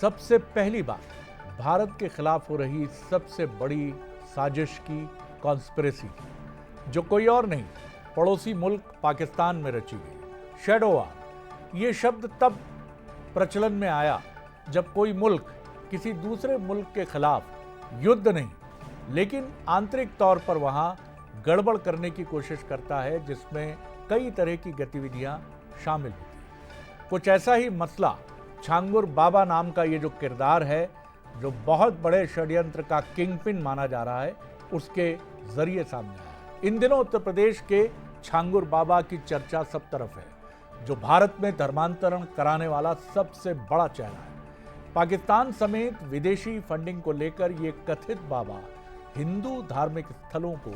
सबसे पहली बार भारत के खिलाफ हो रही सबसे बड़ी साजिश की कॉन्स्पिरेसी, जो कोई और नहीं पड़ोसी मुल्क पाकिस्तान में रची गई। शैडो वार ये शब्द तब प्रचलन में आया जब कोई मुल्क किसी दूसरे मुल्क के खिलाफ युद्ध नहीं लेकिन आंतरिक तौर पर वहां गड़बड़ करने की कोशिश करता है, जिसमें कई तरह की गतिविधियां शामिल होती हैं। कुछ ऐसा ही मसला छांगुर बाबा नाम का ये जो किरदार है, जो बहुत बड़े षड्यंत्र का किंगपिन माना जा रहा है, उसके जरिए सामने आया। इन दिनों उत्तर प्रदेश के छांगुर बाबा की चर्चा सब तरफ है, जो भारत में धर्मांतरण कराने वाला सबसे बड़ा चेहरा है। पाकिस्तान समेत विदेशी फंडिंग को लेकर ये कथित बाबा हिंदू धार्मिक स्थलों को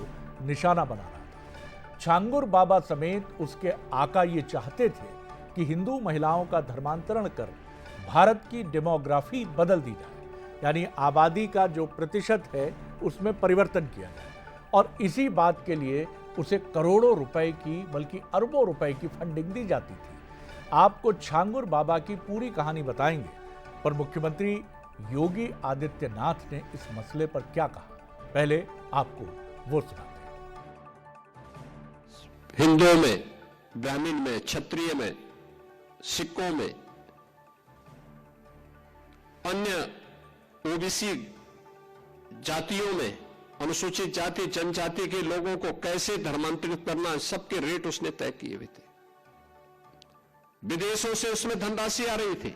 निशाना बना रहा था। छांगुर बाबा समेत उसके आका ये चाहते थे कि हिंदू महिलाओं का धर्मांतरण कर भारत की डेमोग्राफी बदल दी जाए, यानी आबादी का जो प्रतिशत है उसमें परिवर्तन किया जाए, और इसी बात के लिए उसे करोड़ों रुपए की बल्कि अरबों रुपए की फंडिंग दी जाती थी। आपको छांगुर बाबा की पूरी कहानी बताएंगे, पर मुख्यमंत्री योगी आदित्यनाथ ने इस मसले पर क्या कहा, पहले आपको वो सुनाते हैं। हिंदुओं में, ब्राह्मण में, क्षत्रिय में, सिखों में, अन्य ओबीसी जातियों में, अनुसूचित जाति जनजाति के लोगों को कैसे धर्मांतरित करना, सबके रेट उसने तय किए हुए थे। विदेशों से उसमें धनराशि आ रही थी।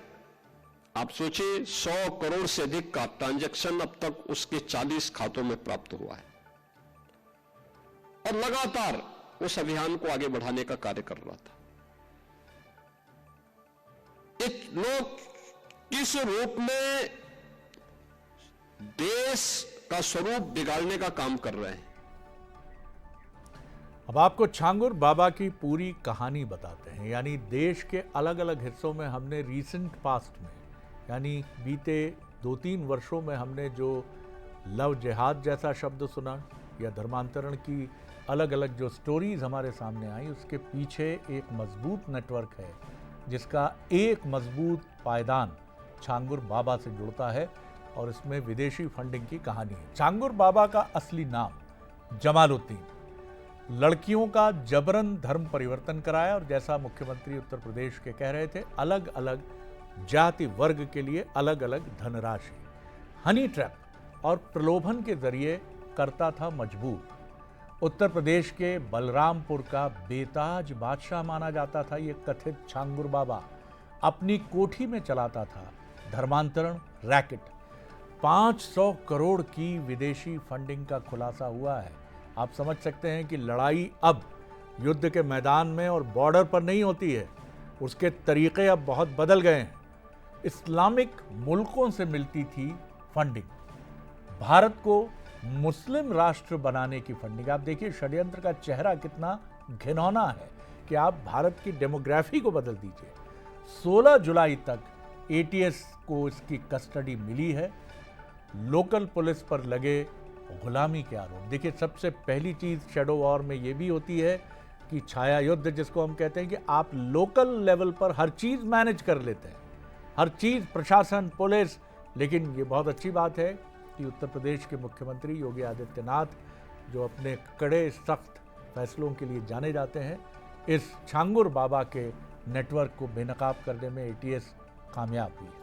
आप सोचिए 100 करोड़ से अधिक का ट्रांजैक्शन अब तक उसके 40 खातों में प्राप्त हुआ है, और लगातार उस अभियान को आगे बढ़ाने का कार्य कर रहा था। एक लोग किस रूप में देश का स्वरूप बिगाड़ने का काम कर रहे हैं। अब आपको छांगुर बाबा की पूरी कहानी बताते हैं। यानी देश के अलग अलग हिस्सों में हमने रीसेंट पास्ट में, यानी बीते 2-3 वर्षों में हमने जो लव जिहाद जैसा शब्द सुना या धर्मांतरण की अलग अलग जो स्टोरीज हमारे सामने आई, उसके पीछे एक मजबूत नेटवर्क है, जिसका एक मजबूत पायदान छांगुर बाबा से जुड़ता है, और इसमें विदेशी फंडिंग की कहानी है। छांगुर बाबा का असली नाम जमालुद्दीन, लड़कियों का जबरन धर्म परिवर्तन कराया, और जैसा मुख्यमंत्री उत्तर प्रदेश के कह रहे थे, अलग अलग जाति वर्ग के लिए अलग अलग धनराशि, हनी ट्रैप और प्रलोभन के जरिए करता था मजबूर। उत्तर प्रदेश के बलरामपुर का बेताज बादशाह माना जाता था ये कथित छांगुर बाबा। अपनी कोठी में चलाता था धर्मांतरण रैकेट। 500 करोड़ की विदेशी फंडिंग का खुलासा हुआ है। आप समझ सकते हैं कि लड़ाई अब युद्ध के मैदान में और बॉर्डर पर नहीं होती है, उसके तरीके अब बहुत बदल गए हैं। इस्लामिक मुल्कों से मिलती थी फंडिंग, भारत को मुस्लिम राष्ट्र बनाने की फंडिंग। आप देखिए षड्यंत्र का चेहरा कितना घिनौना है कि आप भारत की डेमोग्राफी को बदल दीजिए। 16 जुलाई तक एटीएस को इसकी कस्टडी मिली है। लोकल पुलिस पर लगे गुलामी के आरोप। देखिए सबसे पहली चीज शैडो वॉर में ये भी होती है कि छाया युद्ध, जिसको हम कहते हैं कि आप लोकल लेवल पर हर चीज मैनेज कर लेते हैं, हर चीज प्रशासन, पुलिस। लेकिन ये बहुत अच्छी बात है कि उत्तर प्रदेश के मुख्यमंत्री योगी आदित्यनाथ, जो अपने कड़े सख्त फैसलों के लिए जाने जाते हैं, इस छांगुर बाबा के नेटवर्क को बेनकाब करने में एटीएस कामयाब हुई है।